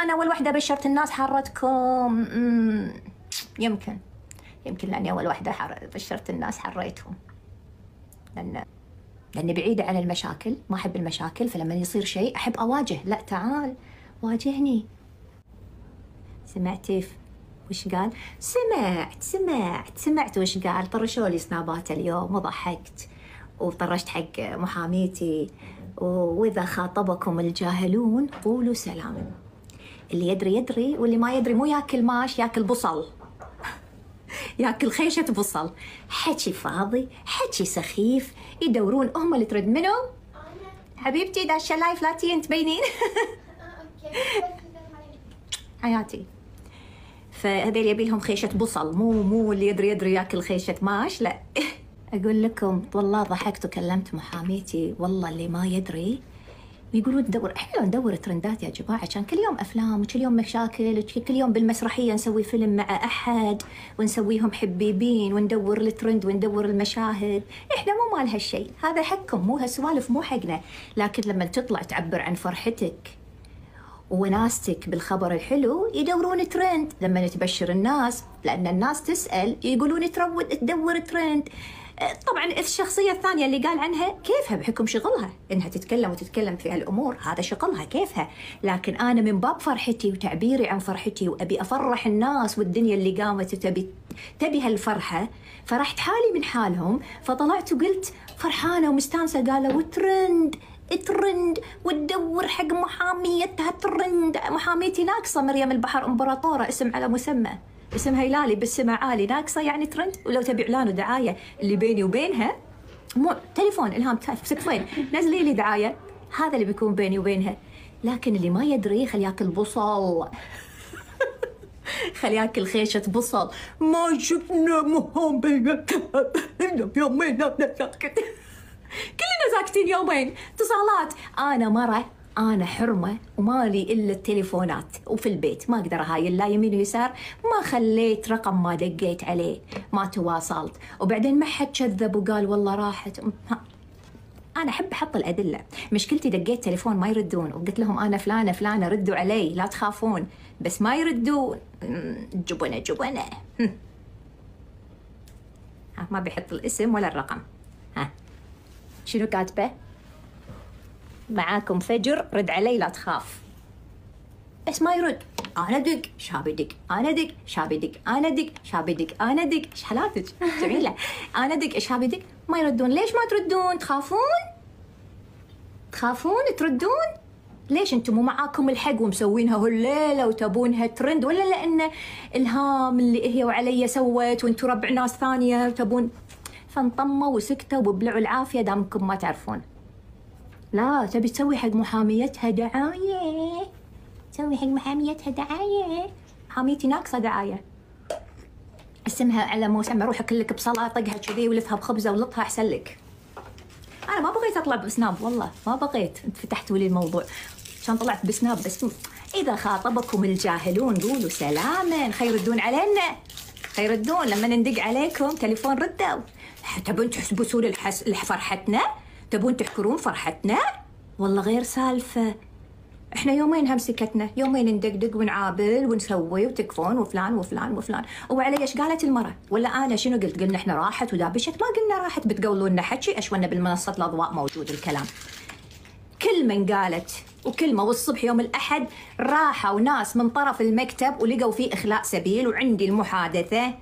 أنا أول وحدة بشرت الناس حرتكم. يمكن لأني أول وحدة بشرت الناس حريتهم، لأني بعيدة عن المشاكل، ما أحب المشاكل، فلما يصير شيء أحب أواجه. لا تعال واجهني. سمعتي وش قال؟ سمعت وش قال. طرشوا لي سنابات اليوم وضحكت، وطرشت حق محاميتي. وإذا خاطبكم الجاهلون قولوا سلام. اللي يدري يدري، واللي ما يدري مو ياكل ماش، ياكل بصل. ياكل خيشة بصل. حكي فاضي، حكي سخيف، يدورون هم اللي ترد منو؟ حبيبتي داشة لايف لا تين تبينين. حياتي. فهذيل يبي لهم خيشة بصل، مو اللي يدري ياكل خيشة ماش، لا. أقول لكم والله ضحكت وكلمت محاميتي، والله اللي ما يدري يقولون احنا ندور ترندات يا جماعة. كان كل يوم أفلام وكل يوم مشاكل وكل يوم بالمسرحية نسوي فيلم مع أحد ونسويهم حبيبين وندور الترند وندور المشاهد. احنا مو مال هالشيء، هذا حقكم، مو هالسوالف مو حقنا. لكن لما تطلع تعبر عن فرحتك وناستك بالخبر الحلو يدورون ترند. لما تبشر الناس، لأن الناس تسأل يقولون تدور ترند. طبعا الشخصية الثانية اللي قال عنها كيفها بحكم شغلها انها تتكلم في هالامور، هذا شغلها كيفها. لكن انا من باب فرحتي وتعبيري عن فرحتي وابي افرح الناس والدنيا اللي قامت تبي هالفرحة، فرحت حالي من حالهم، فطلعت وقلت فرحانة ومستانسة. قالوا ترند وتدور حق محاميتها ترند. محاميتي ناقصة، مريم البحر امبراطورة، اسم على مسمى، اسمها هلالي بالسمع عالي، ناقصة يعني ترند. ولو تبي إعلان ودعاية اللي بيني وبينها، مو تليفون إلهام سكفين نزلي لي دعاية، هذا اللي بيكون بيني وبينها. لكن اللي ما يدري خلي ياكل بصل. خلي ياكل خيشة بصل. ما شفنا محامية إلا يومين ساكت. كلنا ساكتين يومين، اتصالات. أنا مرة، أنا حرمة ومالي إلا التليفونات، وفي البيت ما أقدر هاي لا يمين ويسار. ما خليت رقم ما دقيت عليه، ما تواصلت. وبعدين ما حد كذب وقال والله راحت. أنا أحب أحط الأدلة. مشكلتي دقيت تليفون ما يردون، وقلت لهم أنا فلانة ردوا علي لا تخافون، بس ما يردون. جبنة. ما بيحط الاسم ولا الرقم. شنو كاتبه؟ معاكم فجر، رد علي لا تخاف. بس ما يرد. انا دق شابي دق، انا دق شابي دق، انا دق شابي دق، انا دق. ايش حالاتك جميله. انا دق شابي دق. ما يردون. ليش ما تردون؟ تخافون تردون؟ ليش انتم مو معاكم الحق ومسوينها هالليله وتبونها ترند، ولا لان الهام اللي هي وعلي سوت وانتم ربع ناس ثانيه تبون؟ فانطموا وسكتوا وبلعوا العافيه دامكم ما تعرفون. لا، تبي تسوي حق محاميتها دعاية، تسوي حق محاميتها دعاية. محاميتي ناقصة دعاية، اسمها على مسمى. روح اكلك بصلاة، طقها كذي ولفها بخبزة ولطها احسن لك. انا ما بغيت اطلع بسناب، والله ما بغيت. انت فتحتوا لي الموضوع عشان طلعت بسناب. بس اذا خاطبكم الجاهلون قولوا سلاما. خيردون علينا، خيردون لما ندق عليكم تليفون ردوا. تبون تحسبسون فرحتنا؟ تبون تحكرون فرحتنا؟ والله غير سالفة. احنا يومين هم سكتنا، يومين ندقدق ونعابل ونسوي وتكفون وفلان. وعلي ايش قالت المرة؟ ولا انا شنو قلت؟ قلنا احنا راحت ودابشت؟ ما قلنا راحت. بتقولون حكي اشونا بالمنصة الاضواء موجود الكلام. كل من قالت وكلمة. والصبح يوم الأحد راحوا ناس من طرف المكتب ولقوا فيه إخلاء سبيل، وعندي المحادثة.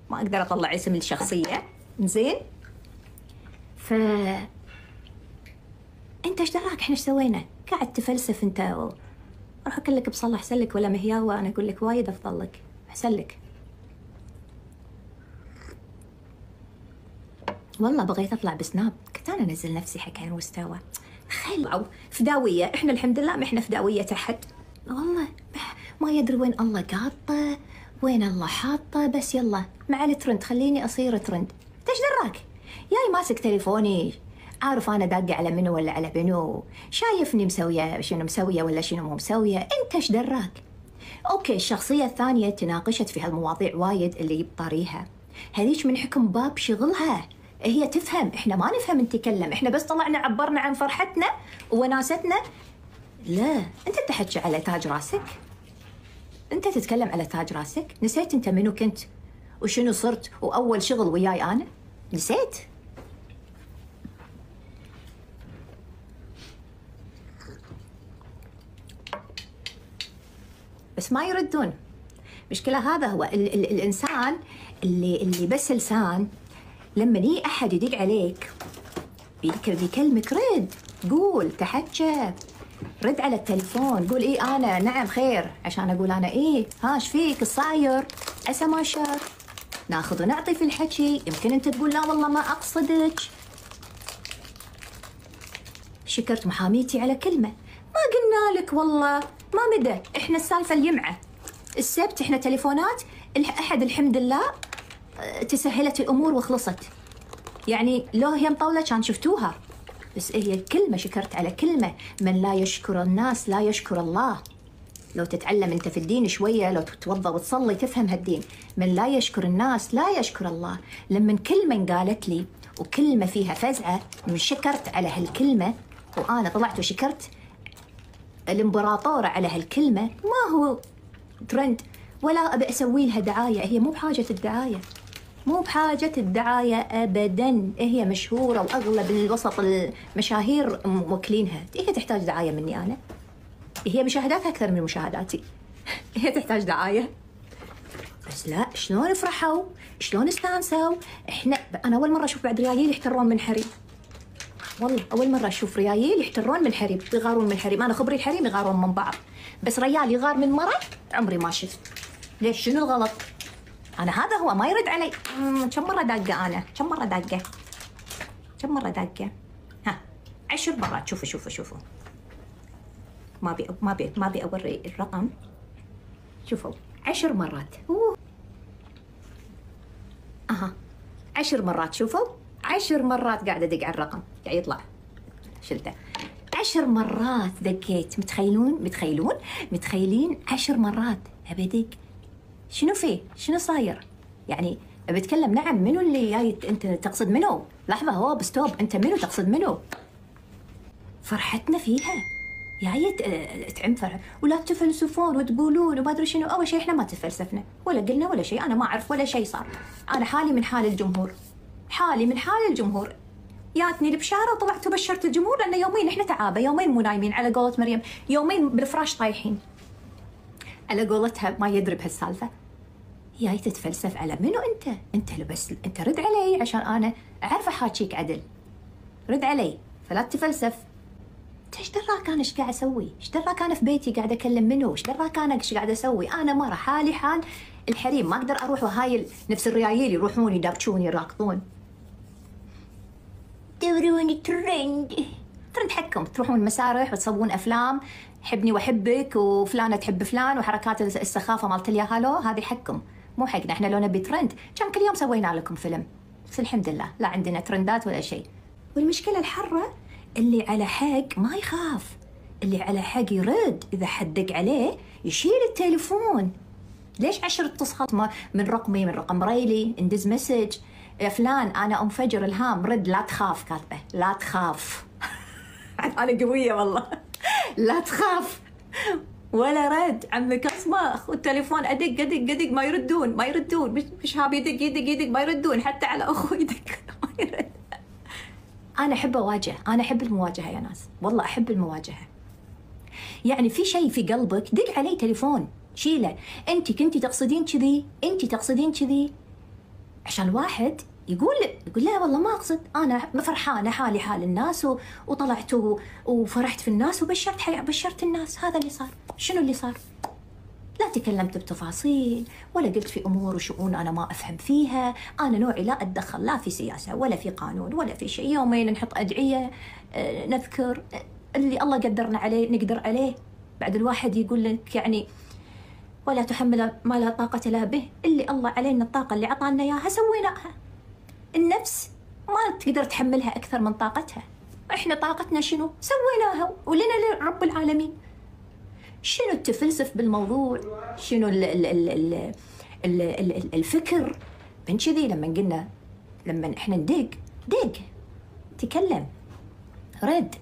ما أقدر أطلع اسم الشخصية، زين؟ انت ايش دراك احنا ايش سوينا؟ قاعد تفلسف انت روح اكلك بصلة احسن لك، ولا مهياوة انا اقول لك وايد افضل لك احسن لك. والله بغيت اطلع بسناب، كنت انا انزل نفسي حق هالمستوى. خلعوا فداوية، احنا الحمد لله ما احنا فداوية احد. والله ما يدري وين الله قاطه وين الله حاطه. بس يلا مع الترند خليني اصير ترند. انت ايش دراك؟ جاي ماسك تليفوني عارف أنا داقة على منو ولا على بنو، شايفني مسوية شنو مسوية ولا شنو مو مسوية. أنت إيش دراك؟ أوكي، الشخصية الثانية تناقشت في هالمواضيع وايد اللي يبطاريها، هذيش من حكم باب شغلها. هي تفهم، إحنا ما نفهم نتكلم، إحنا بس طلعنا عبرنا عن فرحتنا وناستنا. لا، أنت تحكي على تاج راسك. انت تتكلم على تاج راسك؟ نسيت انت منو كنت وشنو صرت واول شغل وياي انا؟ نسيت؟ بس ما يردون. مشكلة هذا هو الإنسان اللي بس لسان. لما يجي أحد يدق عليك بيكلمك رد، قول، تحكى، رد على التليفون، قول إيه أنا نعم خير، عشان أقول أنا إيه ها إيش فيك الصاير، عسى ما شر، ناخذ ونعطي في الحكي. يمكن أنت تقول لا والله ما أقصدك. شكرت محاميتي على كلمة، ما قلنا لك والله ما مدى. إحنا السالفة اليمعة السبت إحنا تليفونات، الأحد الحمد لله تسهلت الأمور وخلصت. يعني لو هي مطولة كان شفتوها، بس هي كلمة، شكرت على كلمة. من لا يشكر الناس لا يشكر الله. لو تتعلم أنت في الدين شوية، لو تتوضأ وتصلي تفهم هالدين. من لا يشكر الناس لا يشكر الله. لما كلمة قالت لي وكلمة فيها فزعة، من شكرت على هالكلمة وأنا طلعت وشكرت الإمبراطورة على هالكلمة. ما هو ترند ولا أبي أسوي لها دعاية، هي مو بحاجة الدعاية، مو بحاجة الدعاية أبداً. هي مشهورة وأغلب الوسط المشاهير موكلينها. هي تحتاج دعاية مني أنا؟ هي مشاهداتها أكثر من مشاهداتي. هي تحتاج دعاية؟ بس لا، شلون فرحوا، شلون استانسوا. أنا أول مرة أشوف بعد ريايل يحترون من حريم، والله أول مرة أشوف ريايل يحترون من حريم، يغارون من حريم. أنا خبري الحريم يغارون من بعض، بس ريال يغار من مرة عمري ما شفت. ليش؟ شنو الغلط؟ أنا هذا هو ما يرد علي. كم مرة داقة أنا؟ كم مرة داقة؟ كم مرة داقة؟ ها 10 مرات. شوفوا ما بي أوري الرقم. شوفوا 10 مرات. 10 مرات. شوفوا 10 مرات قاعدة أدق على الرقم، قاعد يطلع شلته. 10 مرات دقيت. متخيلين 10 مرات أبي أدق. شنو فيه؟ شنو صاير؟ يعني أبي أتكلم. نعم، منو اللي جاي أنت تقصد منو؟ لحظة، هو بستوب، أنت منو تقصد منو؟ فرحتنا فيها جاي تعم فرح. ولا تفلسفون وتقولون وما أدري شنو. أول شيء إحنا ما تفلسفنا ولا قلنا ولا شيء. أنا ما أعرف ولا شيء صار. أنا حالي من حال الجمهور، حالي من حال الجمهور. جاتني البشارة وطلعت وبشرت الجمهور، لأن يومين إحنا تعابة، يومين مو نايمين على قولة مريم، يومين بالفراش طايحين على قولتها. ما يدري بهالسالفة. جاي تتفلسف على منو انت بس انت رد علي عشان انا اعرف احاكيك عدل. رد علي، فلا تتفلسف. انت ايش دراك انا ايش قاعد اسوي؟ ايش دراك انا في بيتي قاعد اكلم منو؟ ايش دراك انا ايش قاعد اسوي؟ انا مره حالي حال الحريم، ما اقدر اروح وهاي نفس الريايل يروحون يدبشون يراكضون. دوروني ترند حقكم، تروحون مسارح وتصورون افلام، حبني واحبك وفلانه تحب فلان وحركات السخافه مالت الياهالو. هذه حقكم مو حقنا. احنا لو نبي ترند كان كل يوم سوينا لكم فيلم. بس الحمد لله لا عندنا ترندات ولا شيء. والمشكله الحره اللي على حق ما يخاف، اللي على حق يرد. اذا حد دق عليه يشيل التليفون. ليش 10 اتصالات من رقمي، من رقم ريلي، ندز مسج يا فلان انا ام فجر الهام رد. لا تخاف، كاتبه لا تخاف. انا قويه والله. لا تخاف ولا رد. عمك اصمخ والتليفون ادق ما يردون. مش هاب يدق ما يردون. حتى على اخوي يدق ما يرد. انا احب اواجه، انا احب المواجهه يا ناس، والله احب المواجهه. يعني في شيء في قلبك دق علي تليفون شيله. انت كنتي تقصدين كذي، انت تقصدين كذي، عشان الواحد يقول لا والله ما اقصد. انا فرحانه حالي حال الناس وطلعت وفرحت في الناس بشرت الناس. هذا اللي صار. شنو اللي صار؟ لا تكلمت بتفاصيل ولا قلت في امور وشؤون انا ما افهم فيها. انا نوعي لا اتدخل لا في سياسه ولا في قانون ولا في شيء. يومين نحط ادعيه، نذكر اللي الله قدرنا عليه نقدر عليه. بعد الواحد يقول لك يعني ولا تحمل ما لا طاقة له به. اللي الله علينا الطاقة اللي عطانا إياها سويناها. النفس ما تقدر تحملها أكثر من طاقتها. إحنا طاقتنا شنو؟ سويناها ولنا رب العالمين. شنو التفلسف بالموضوع؟ شنو الفكر؟ من كذي لما إحنا ندق تكلم، رد.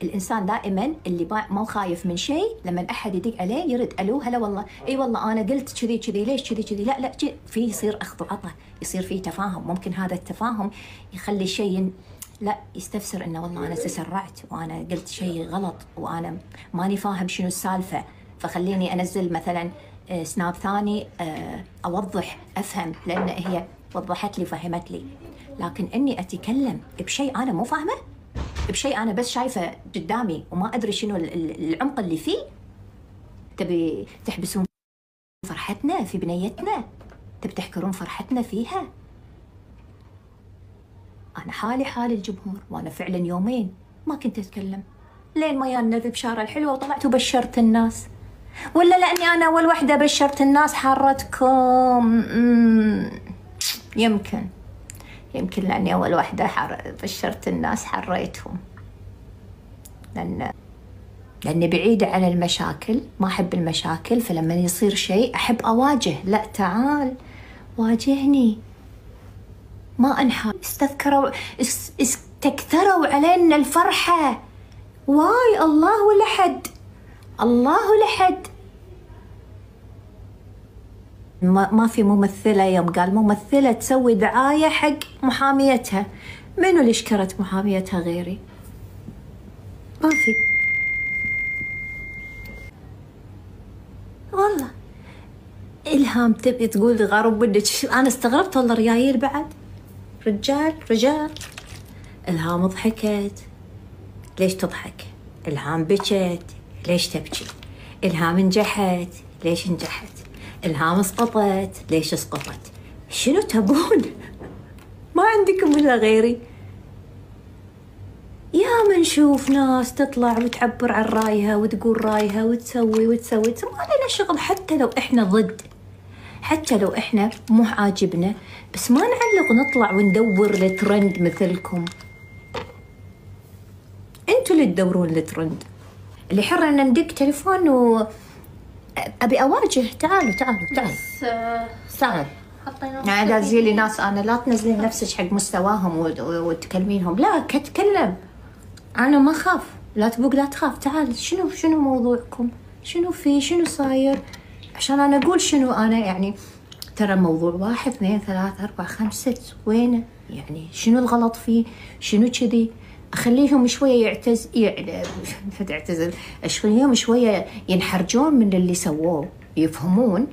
الانسان دائما اللي ما خايف من شيء، لما احد يدق عليه يرد الو هلا والله، اي والله انا قلت كذي كذي، ليش كذي كذي، لا لا في يصير اخذ وعطاء، يصير في تفاهم. ممكن هذا التفاهم يخلي الشيء لا يستفسر انه والله انا تسرعت وانا قلت شيء غلط وانا ماني فاهم شنو السالفه، فخليني انزل مثلا سناب ثاني اوضح افهم، لان هي وضحت لي فهمت لي. لكن اني اتكلم بشيء انا مو فاهمه، بشيء انا بس شايفه قدامي وما ادري شنو العمق اللي فيه، تبي تحبسون فرحتنا في بنيتنا، تبي تحكرون فرحتنا فيها. انا حالي حال الجمهور، وانا فعلا يومين ما كنت اتكلم لين ما جانا بشاره الحلوه وطلعت وبشرت الناس، ولا لاني انا اول وحده بشرت الناس حارتكم؟ يمكن لاني اول وحده بشرت الناس حريتهم، لاني بعيده عن المشاكل، ما احب المشاكل، فلما يصير شيء احب اواجه. لا تعال واجهني، ما انحى. استكثروا علينا الفرحه، واي الله لحد ما في ممثلة يوم قال ممثلة تسوي دعاية حق محاميتها، منو اللي شكرت محاميتها غيري؟ ما في والله. إلهام تبي تقول غرب بدك، أنا استغربت والله. ريايل بعد رجال. إلهام ضحكت، ليش تضحك؟ إلهام بكت، ليش تبكي؟ إلهام نجحت، ليش نجحت؟ إلهام سقطت، ليش سقطت؟ شنو تبون؟ ما عندكم إلا غيري. يا ما نشوف ناس تطلع وتعبر عن رايها وتقول رايها وتسوي ما لنا شغل، حتى لو إحنا ضد، حتى لو إحنا مو عاجبنا، بس ما نعلق ونطلع وندور الترند مثلكم. انتوا اللي تدورون الترند. اللي حر ان ندق تليفون ابي اواجه. تعالوا تعال لا زي ناس انا، لا تنزلين نفسك حق مستواهم وتكلمينهم، لا تكلم. انا ما خاف، لا تبوق لا تخاف. تعال شنو موضوعكم؟ شنو صاير؟ عشان انا اقول شنو انا يعني. ترى موضوع 1 2 3 4 5 6 وينه؟ يعني شنو الغلط فيه؟ شنو كذي؟ اخليهم شويه تعتزل شويه ينحرجون من اللي سووه، يفهمون،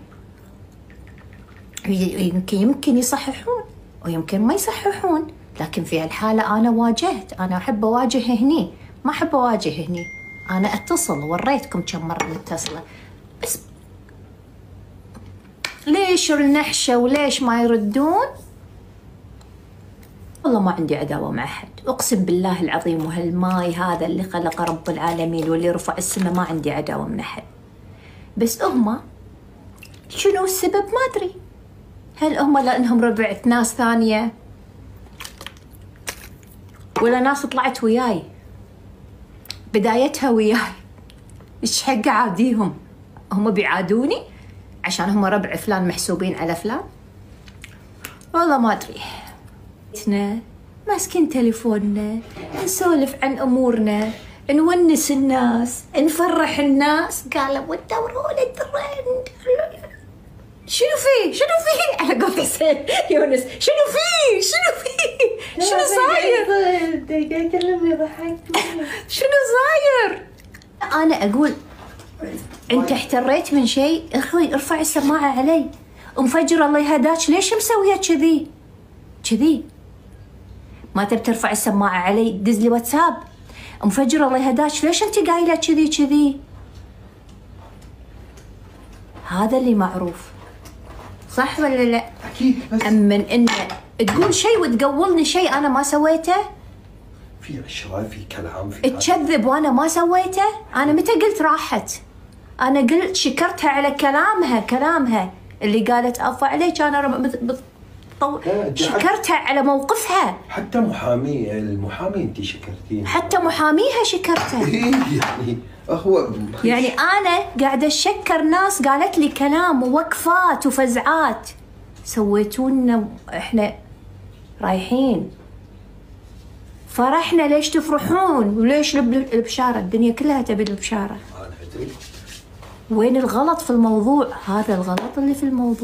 يمكن يصححون ويمكن ما يصححون. لكن في هالحاله انا واجهت، انا احب اواجه هني، ما احب اواجه هني. انا اتصل، وريتكم كم مره متصله، بس ليش النحشه وليش ما يردون؟ والله ما عندي عداوة مع أحد، أقسم بالله العظيم، وهالماي هذا اللي خلق رب العالمين واللي رفع السماء، ما عندي عداوة من أحد. بس هما شنو السبب ما أدري. هل هما لأنهم ربعت ناس ثانية، ولا ناس طلعت وياي بدايتها وياي؟ إيش حق عاديهم؟ هما بيعادوني عشان هما ربع فلان محسوبين على فلان؟ والله ما أدري. ماسكين تليفوننا، نسولف عن امورنا، نونس الناس، نفرح الناس. قالوا وتدورون الترند. شنو فيه؟ على قول حسين يونس، شنو فيه؟ شنو صاير؟ شنو صاير؟ انا اقول انت احتريت من شيء، اخوي ارفع السماعه علي. مفجر الله يهداك، ليش مسويه كذي؟ ما تبي ترفع السماعة علي، دز لي واتساب. مفجر الله يهداك، ليش انت قايله كذي؟ هذا اللي معروف، صح ولا لا؟ اكيد. بس من ان تقول شيء وتقولني شيء انا ما سويته، في اشياء، في كلام، في تكذب وانا ما سويته. انا متى قلت راحت؟ انا قلت شكرتها على كلامها اللي قالت افا عليك. انا شكرتها على موقفها. حتى المحامي انت شكرتيه، حتى محاميها شكرته. يعني هو يعني انا قاعده اشكر ناس قالت لي كلام ووقفات وفزعات، سويتونا احنا رايحين. فرحنا ليش تفرحون وليش البشارة؟ الدنيا كلها تبي البشارة. انا ادري. وين الغلط في الموضوع؟ هذا الغلط اللي في الموضوع.